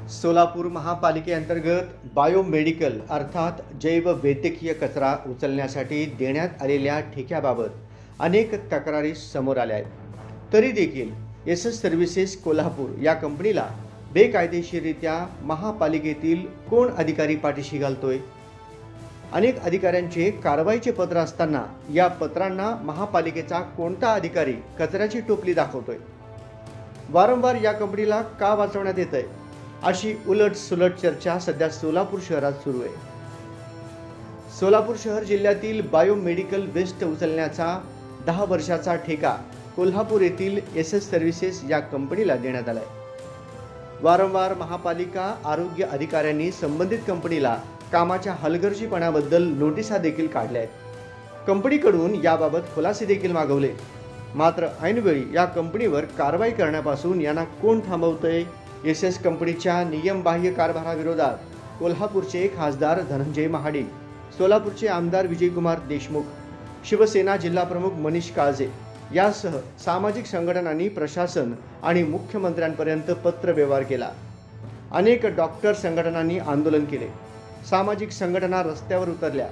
Solapur महापालिकेअंतर्गत biomedical अर्थात जैव वैद्यकीय कचरा उचलण्यासाठी देण्यात आलेल्या ठेक्याबाबत अनेक तक्रारी समोर आल्या आहेत। तरी देखील एसएस सर्व्हिसेस कोल्हापूर या कंपनीला बेकायदेशीररित्या महापालिकेतील कोण अधिकारी पाठीशी घालतोय? अनेक अधिकाऱ्यांचे कारवाईचे पत्र असताना या पत्रांना महापालिकेचा कोणता अधिकारी कचऱ्याची टोपली दाखवतोय? वारंवार या कंपनीला का वाचवण्यात येतंय अशी उलट-सुलट चर्चा सध्या सोलापूर शहरात सुरू आहे। सोलापूर शहर जिल्ह्यातील बायोमेडिकल वेस्ट उचलण्याचा 10 वर्षाचा ठेका कोल्हापूर येथील एसएस सर्व्हिसेस या कंपनीला देण्यात आलाय। वारंवार महापालिका आरोग्य अधिकाऱ्यांनी संबंधित कंपनीला कामाच्या हलगर्जीपणाबद्दल नोटिसा देखील काढल्या आहेत। कंपनीकडून याबाबत खुलासे देखील मागवले, मात्र ऐनवेळी या कंपनीवर कारवाई करण्यापासून यांना कोण थांबवतंय? एसएस कंपनीच्या नियमबाह्य कारभाराविरोधात कोल्हापूरचे खासदार धनंजय महाडिक, सोलापूरचे आमदार विजयकुमार देशमुख, शिवसेना जिल्हाप्रमुख मनीष काळजे यासह सामाजिक संघटनांनी प्रशासन आणि मुख्यमंत्र्यांपर्यंत पत्रव्यवहार केला। अनेक डॉक्टर संघटनांनी आंदोलन केले, सामाजिक संघटना रस्त्यावर उतरल्या,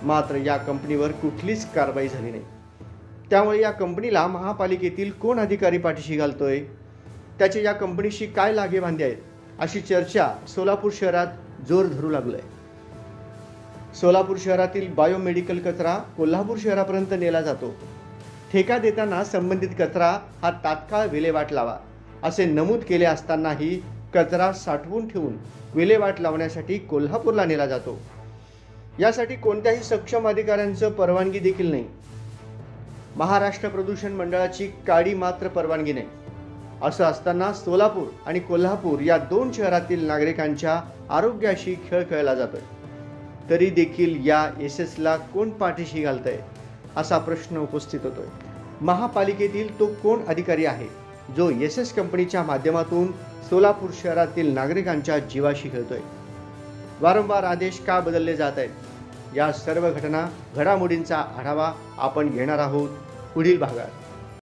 मात्र या कंपनीवर कुठलीच कारवाई झाली नाही। त्यामुळे या कंपनीला महापालिकेतील कोण अधिकारी पाठीशी घालतोय? त्याचे या कंपनीशी काय लागेबांधे आहेत अशी चर्चा सोलापूर शहरात जोर धरू लागली आहे। सोलापूर शहरातील बायोमेडिकल कचरा कोल्हापूर शहरापर्यंत नेला जातो। ठेका देताना संबंधित कचरा हा तात्काळ विल्हेवाट लावा असे नमूद केले असतानाही कचरा साठवून ठेवून विल्हेवाट लावण्यासाठी कोल्हापूरला नेला जातो। यासाठी कोणत्याही सक्षम अधिकाऱ्यांची परवानगी देखील नाही। महाराष्ट्र प्रदूषण मंडळाची काडी मात्र परवानगी नाही। असं असताना सोलापूर आणि कोल्हापूर या दोन शहरातील नागरिकांच्या आरोग्याशी खेळ खेळला जातोय। तरी देखील या एसएसला कोण पाठीशी घालतंय असा प्रश्न उपस्थित होतोय। महापालिकेतील तो कोण अधिकारी आहे जो एसएस कंपनीच्या माध्यमातून सोलापूर शहरातील नागरिकांच्या जीवाशी खेळतोय? वारंवार आदेश का बदलले जात आहेत? या सर्व घडामोडींचा आढावा आपण घेणार आहोत पुढील भागात।